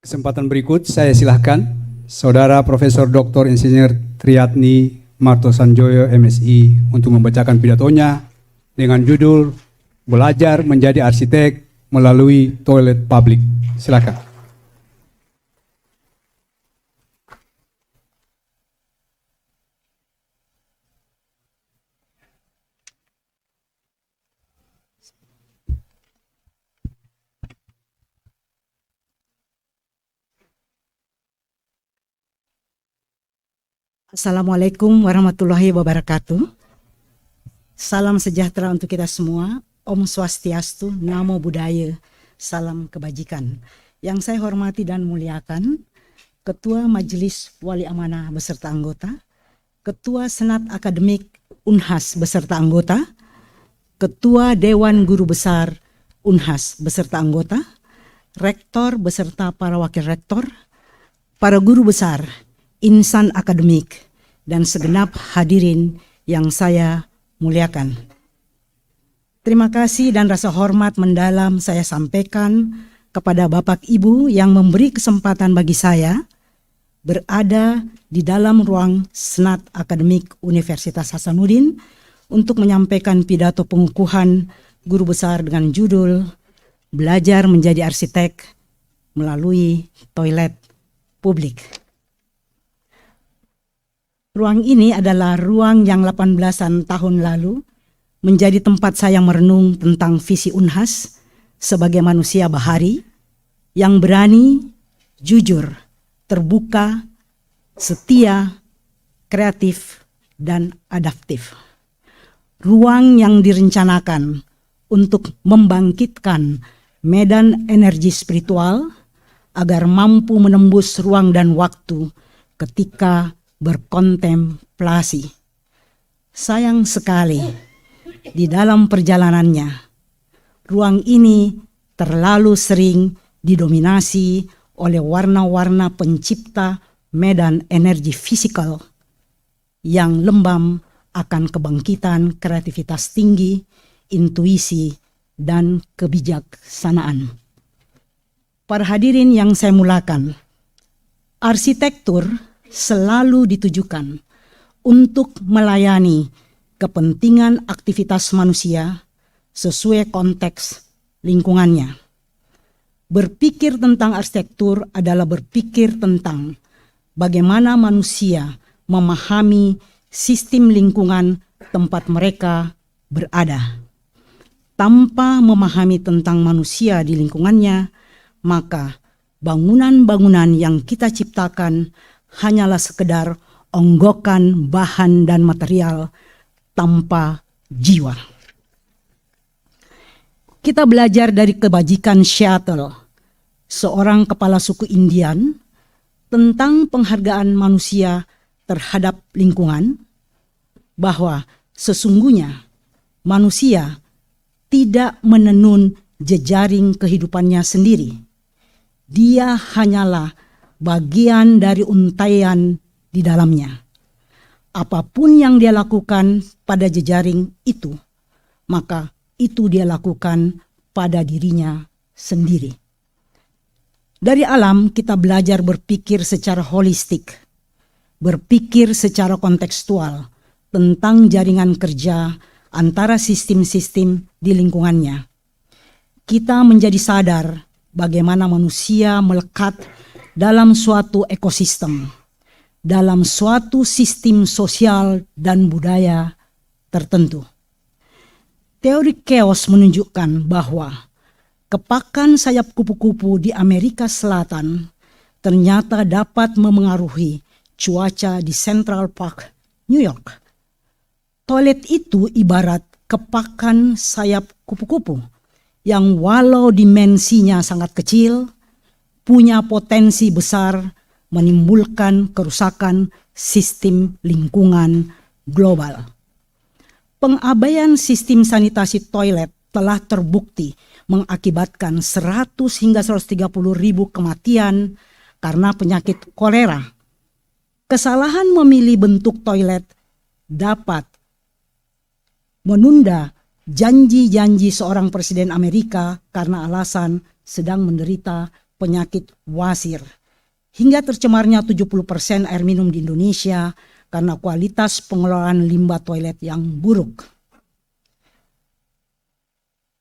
Kesempatan berikut saya silahkan Saudara Profesor Dr. Insinyur Triyatni Martosanjoyo MSI untuk membacakan pidatonya dengan judul Belajar Menjadi Arsitek Melalui Toilet Publik. Silakan. Assalamualaikum warahmatullahi wabarakatuh. Salam sejahtera untuk kita semua. Om Swastiastu, Namo Buddhaya, salam kebajikan. Yang saya hormati dan muliakan, Ketua Majelis Wali Amanah beserta anggota, Ketua Senat Akademik Unhas beserta anggota, Ketua Dewan Guru Besar Unhas beserta anggota, Rektor beserta para wakil rektor, para guru besar, insan akademik, dan segenap hadirin yang saya muliakan. Terima kasih dan rasa hormat mendalam saya sampaikan kepada Bapak Ibu yang memberi kesempatan bagi saya berada di dalam ruang Senat Akademik Universitas Hasanuddin untuk menyampaikan pidato pengukuhan guru besar dengan judul Belajar Menjadi Arsitek Melalui Toilet Publik. Ruang ini adalah ruang yang 18-an tahun lalu menjadi tempat saya merenung tentang visi Unhas sebagai manusia bahari yang berani, jujur, terbuka, setia, kreatif, dan adaptif. Ruang yang direncanakan untuk membangkitkan medan energi spiritual agar mampu menembus ruang dan waktu ketika berkontemplasi. Sayang sekali, di dalam perjalanannya, ruang ini terlalu sering didominasi oleh warna-warna pencipta medan energi fisikal yang lembam akan kebangkitan kreativitas tinggi, intuisi, dan kebijaksanaan. Para hadirin yang saya muliakan, arsitektur selalu ditujukan untuk melayani kepentingan aktivitas manusia sesuai konteks lingkungannya. Berpikir tentang arsitektur adalah berpikir tentang bagaimana manusia memahami sistem lingkungan tempat mereka berada. Tanpa memahami tentang manusia di lingkungannya, maka bangunan-bangunan yang kita ciptakan hanyalah sekedar onggokan bahan dan material tanpa jiwa. Kita belajar dari kebajikan Seattle, seorang kepala suku Indian, tentang penghargaan manusia terhadap lingkungan, bahwa sesungguhnya manusia tidak menenun jejaring kehidupannya sendiri. Dia hanyalah bagian dari untaian di dalamnya. Apapun yang dia lakukan pada jejaring itu, maka itu dia lakukan pada dirinya sendiri. Dari alam kita belajar berpikir secara holistik, berpikir secara kontekstual tentang jaringan kerja antara sistem-sistem di lingkungannya. Kita menjadi sadar bagaimana manusia melekat dalam suatu ekosistem, dalam suatu sistem sosial dan budaya tertentu. Teori chaos menunjukkan bahwa kepakan sayap kupu-kupu di Amerika Selatan ternyata dapat memengaruhi cuaca di Central Park, New York. Toilet itu ibarat kepakan sayap kupu-kupu yang walau dimensinya sangat kecil, punya potensi besar menimbulkan kerusakan sistem lingkungan global. Pengabaian sistem sanitasi toilet telah terbukti mengakibatkan 100 hingga 130 ribu kematian karena penyakit kolera. Kesalahan memilih bentuk toilet dapat menunda janji-janji seorang presiden Amerika karena alasan sedang menderita penyakit wasir. Hingga tercemarnya 70% air minum di Indonesia karena kualitas pengelolaan limbah toilet yang buruk.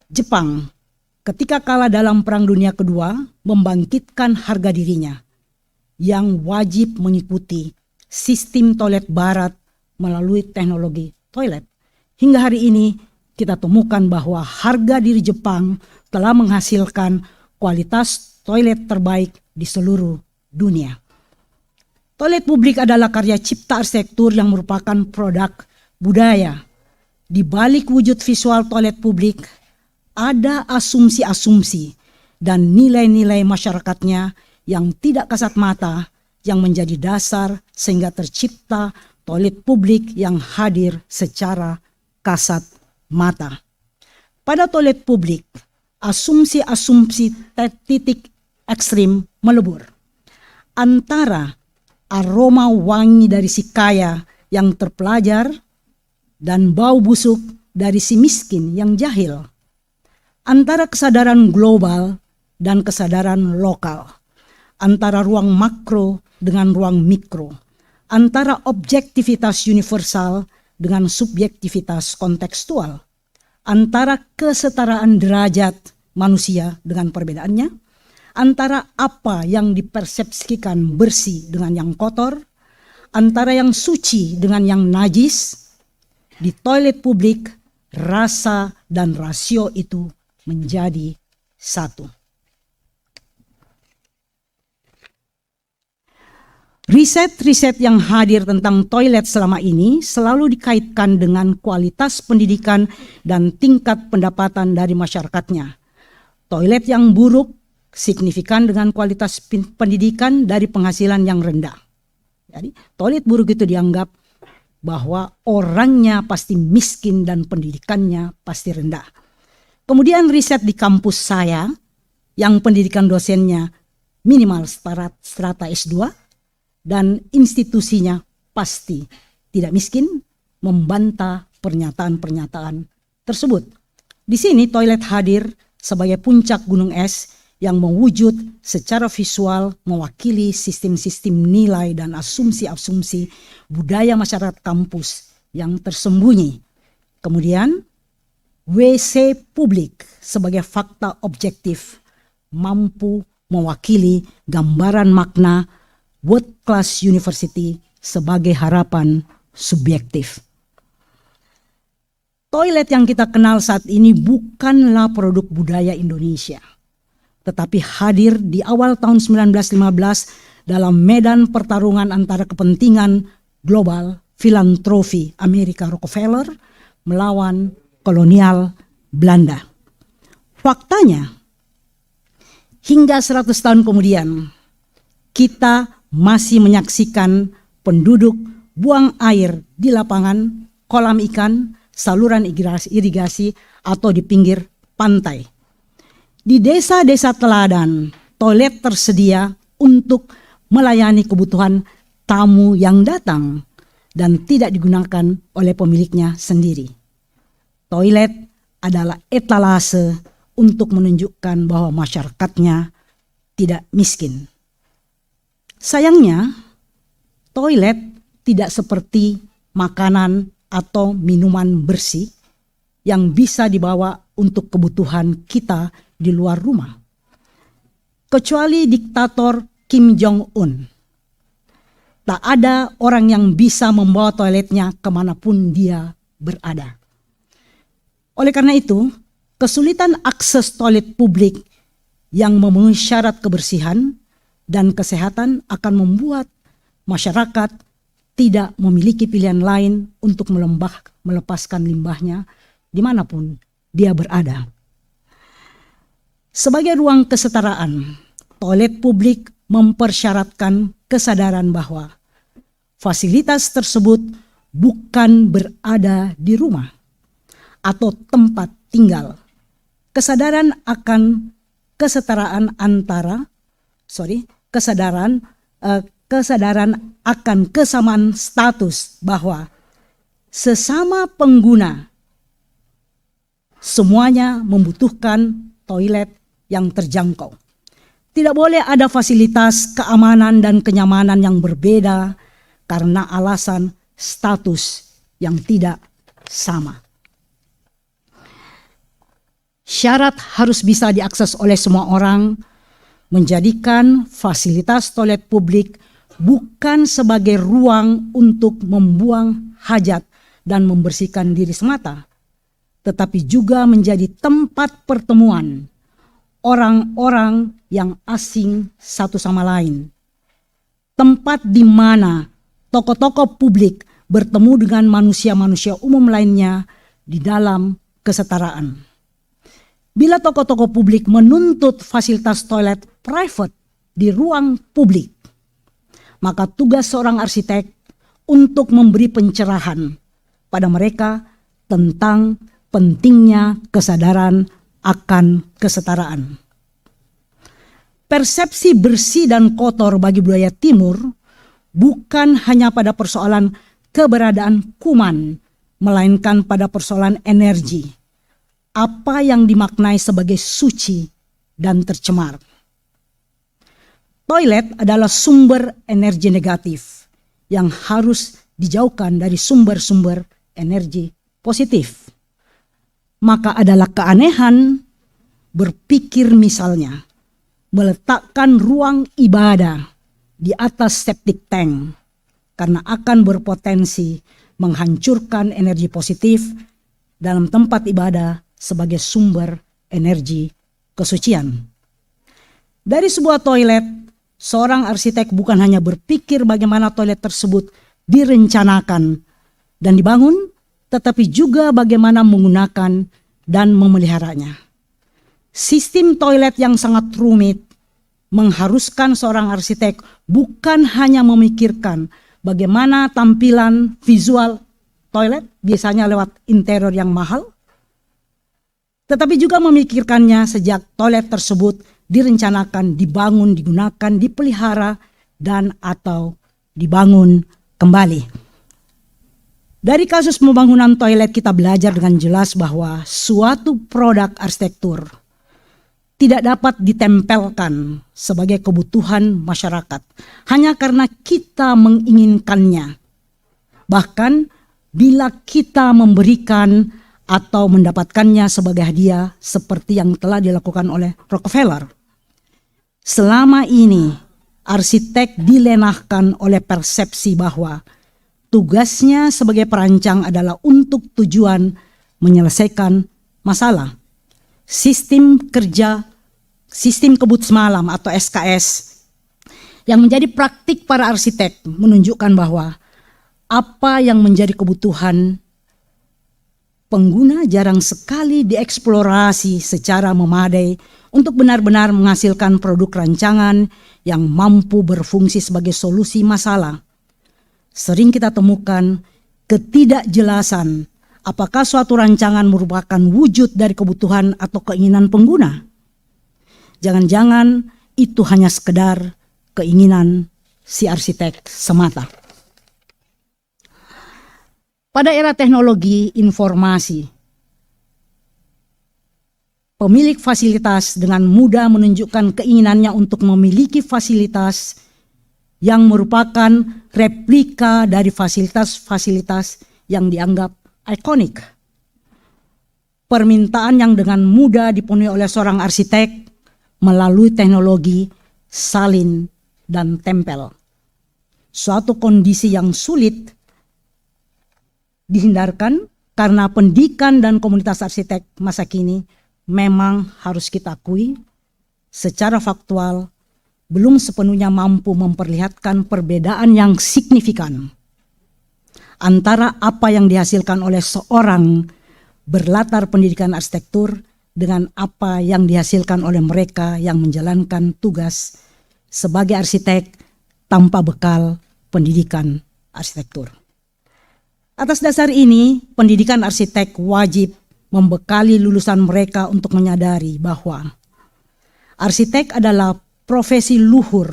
Jepang ketika kalah dalam Perang Dunia Kedua membangkitkan harga dirinya yang wajib mengikuti sistem toilet barat melalui teknologi toilet. Hingga hari ini kita temukan bahwa harga diri Jepang telah menghasilkan kualitas toilet terbaik di seluruh dunia. Toilet publik adalah karya cipta arsitektur yang merupakan produk budaya. Di balik wujud visual toilet publik ada asumsi-asumsi dan nilai-nilai masyarakatnya yang tidak kasat mata yang menjadi dasar sehingga tercipta toilet publik yang hadir secara kasat mata. Pada toilet publik, asumsi-asumsi titik ekstrim melebur. Antara aroma wangi dari si kaya yang terpelajar dan bau busuk dari si miskin yang jahil. Antara kesadaran global dan kesadaran lokal. Antara ruang makro dengan ruang mikro. Antara objektivitas universal dengan subjektivitas kontekstual. Antara kesetaraan derajat manusia dengan perbedaannya. Antara apa yang dipersepsikan bersih dengan yang kotor. Antara yang suci dengan yang najis. Di toilet publik, rasa dan rasio itu menjadi satu. Riset-riset yang hadir tentang toilet selama ini selalu dikaitkan dengan kualitas pendidikan dan tingkat pendapatan dari masyarakatnya. Toilet yang buruk signifikan dengan kualitas pendidikan dari penghasilan yang rendah. Jadi, toilet buruk itu dianggap bahwa orangnya pasti miskin dan pendidikannya pasti rendah. Kemudian riset di kampus saya yang pendidikan dosennya minimal strata S2 dan institusinya pasti tidak miskin membantah pernyataan-pernyataan tersebut. Di sini toilet hadir sebagai puncak gunung es yang mewujud secara visual mewakili sistem-sistem nilai dan asumsi-asumsi budaya masyarakat kampus yang tersembunyi. Kemudian WC publik sebagai fakta objektif mampu mewakili gambaran makna world class university sebagai harapan subjektif. Toilet yang kita kenal saat ini bukanlah produk budaya Indonesia, tetapi hadir di awal tahun 1915 dalam medan pertarungan antara kepentingan global filantropi Amerika Rockefeller melawan kolonial Belanda. Faktanya, hingga 100 tahun kemudian, kita masih menyaksikan penduduk buang air di lapangan, kolam ikan, saluran irigasi, atau di pinggir pantai. Di desa-desa teladan, toilet tersedia untuk melayani kebutuhan tamu yang datang dan tidak digunakan oleh pemiliknya sendiri. Toilet adalah etalase untuk menunjukkan bahwa masyarakatnya tidak miskin. Sayangnya, toilet tidak seperti makanan atau minuman bersih yang bisa dibawa untuk kebutuhan kita di luar rumah. Kecuali diktator Kim Jong-un. Tak ada orang yang bisa membawa toiletnya kemanapun dia berada. Oleh karena itu, kesulitan akses toilet publik yang memenuhi syarat kebersihan dan kesehatan akan membuat masyarakat tidak memiliki pilihan lain untuk melepaskan limbahnya dimanapun dia berada. Sebagai ruang kesetaraan, toilet publik mempersyaratkan kesadaran bahwa fasilitas tersebut bukan berada di rumah atau tempat tinggal. Kesadaran akan kesetaraan kesadaran akan kesamaan status bahwa sesama pengguna semuanya membutuhkan toilet yang terjangkau. Tidak boleh ada fasilitas keamanan dan kenyamanan yang berbeda karena alasan status yang tidak sama. Syarat harus bisa diakses oleh semua orang, menjadikan fasilitas toilet publik bukan sebagai ruang untuk membuang hajat dan membersihkan diri semata, tetapi juga menjadi tempat pertemuan orang-orang yang asing satu sama lain. Tempat di mana tokoh-tokoh publik bertemu dengan manusia-manusia umum lainnya di dalam kesetaraan. Bila tokoh-tokoh publik menuntut fasilitas toilet private di ruang publik, maka tugas seorang arsitek untuk memberi pencerahan pada mereka tentang pentingnya kesadaran akan kesetaraan. Persepsi bersih dan kotor bagi budaya Timur bukan hanya pada persoalan keberadaan kuman, melainkan pada persoalan energi. Apa yang dimaknai sebagai suci dan tercemar. Toilet adalah sumber energi negatif yang harus dijauhkan dari sumber-sumber energi positif. Maka adalah keanehan berpikir misalnya meletakkan ruang ibadah di atas septic tank karena akan berpotensi menghancurkan energi positif dalam tempat ibadah sebagai sumber energi kesucian. Dari sebuah toilet, seorang arsitek bukan hanya berpikir bagaimana toilet tersebut direncanakan dan dibangun, tetapi juga bagaimana menggunakan dan memeliharanya. Sistem toilet yang sangat rumit mengharuskan seorang arsitek bukan hanya memikirkan bagaimana tampilan visual toilet, biasanya lewat interior yang mahal, tetapi juga memikirkannya sejak toilet tersebut direncanakan, dibangun, digunakan, dipelihara, dan atau dibangun kembali. Dari kasus pembangunan toilet kita belajar dengan jelas bahwa suatu produk arsitektur tidak dapat ditempelkan sebagai kebutuhan masyarakat hanya karena kita menginginkannya. Bahkan bila kita memberikan atau mendapatkannya sebagai hadiah seperti yang telah dilakukan oleh Rockefeller. Selama ini arsitek dilenahkan oleh persepsi bahwa tugasnya sebagai perancang adalah untuk tujuan menyelesaikan masalah. Sistem kebut semalam atau SKS yang menjadi praktik para arsitek menunjukkan bahwa apa yang menjadi kebutuhan pengguna jarang sekali dieksplorasi secara memadai untuk benar-benar menghasilkan produk rancangan yang mampu berfungsi sebagai solusi masalah. Sering kita temukan ketidakjelasan apakah suatu rancangan merupakan wujud dari kebutuhan atau keinginan pengguna. Jangan-jangan itu hanya sekedar keinginan si arsitek semata. Pada era teknologi informasi, pemilik fasilitas dengan mudah menunjukkan keinginannya untuk memiliki fasilitas yang merupakan replika dari fasilitas-fasilitas yang dianggap ikonik. Permintaan yang dengan mudah dipenuhi oleh seorang arsitek melalui teknologi salin dan tempel. Suatu kondisi yang sulit dihindarkan karena pendidikan dan komunitas arsitek masa kini memang harus kita akui secara faktual belum sepenuhnya mampu memperlihatkan perbedaan yang signifikan antara apa yang dihasilkan oleh seorang berlatar pendidikan arsitektur dengan apa yang dihasilkan oleh mereka yang menjalankan tugas sebagai arsitek tanpa bekal pendidikan arsitektur. Atas dasar ini, pendidikan arsitek wajib membekali lulusan mereka untuk menyadari bahwa arsitek adalah profesi luhur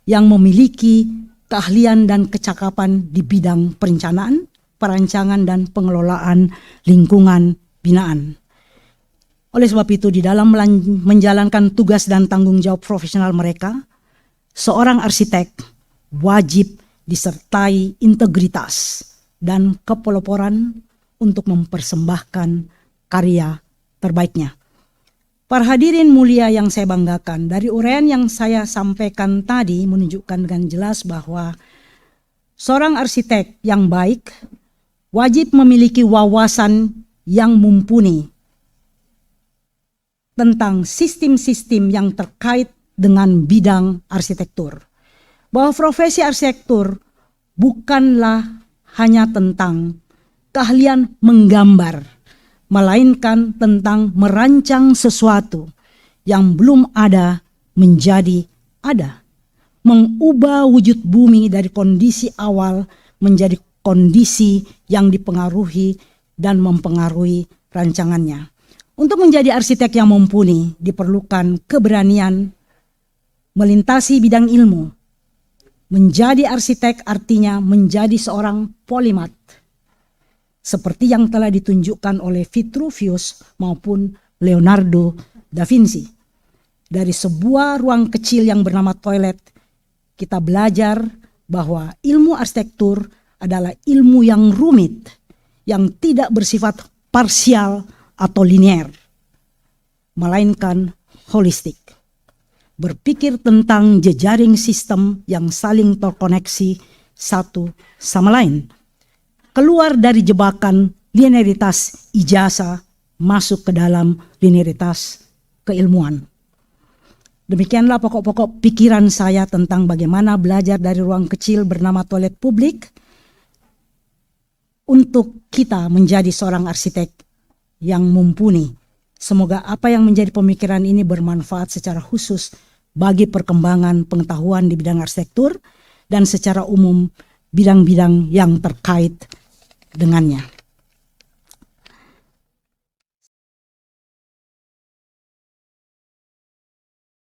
yang memiliki keahlian dan kecakapan di bidang perencanaan, perancangan, dan pengelolaan lingkungan binaan. Oleh sebab itu, di dalam menjalankan tugas dan tanggung jawab profesional mereka, seorang arsitek wajib disertai integritas dan kepeloporan untuk mempersembahkan karya terbaiknya. Para hadirin mulia yang saya banggakan, dari uraian yang saya sampaikan tadi menunjukkan dengan jelas bahwa seorang arsitek yang baik wajib memiliki wawasan yang mumpuni tentang sistem-sistem yang terkait dengan bidang arsitektur. Bahwa profesi arsitektur bukanlah hanya tentang keahlian menggambar, melainkan tentang merancang sesuatu yang belum ada menjadi ada. Mengubah wujud bumi dari kondisi awal menjadi kondisi yang dipengaruhi dan mempengaruhi rancangannya. Untuk menjadi arsitek yang mumpuni diperlukan keberanian melintasi bidang ilmu. Menjadi arsitek artinya menjadi seorang polimat, seperti yang telah ditunjukkan oleh Vitruvius maupun Leonardo da Vinci. Dari sebuah ruang kecil yang bernama toilet, kita belajar bahwa ilmu arsitektur adalah ilmu yang rumit, yang tidak bersifat parsial atau linear, melainkan holistik. Berpikir tentang jejaring sistem yang saling terkoneksi satu sama lain. Keluar dari jebakan linearitas ijazah, masuk ke dalam linearitas keilmuan. Demikianlah pokok-pokok pikiran saya tentang bagaimana belajar dari ruang kecil bernama toilet publik untuk kita menjadi seorang arsitek yang mumpuni. Semoga apa yang menjadi pemikiran ini bermanfaat secara khusus bagi perkembangan pengetahuan di bidang arsitektur dan secara umum bidang-bidang yang terkait dengannya.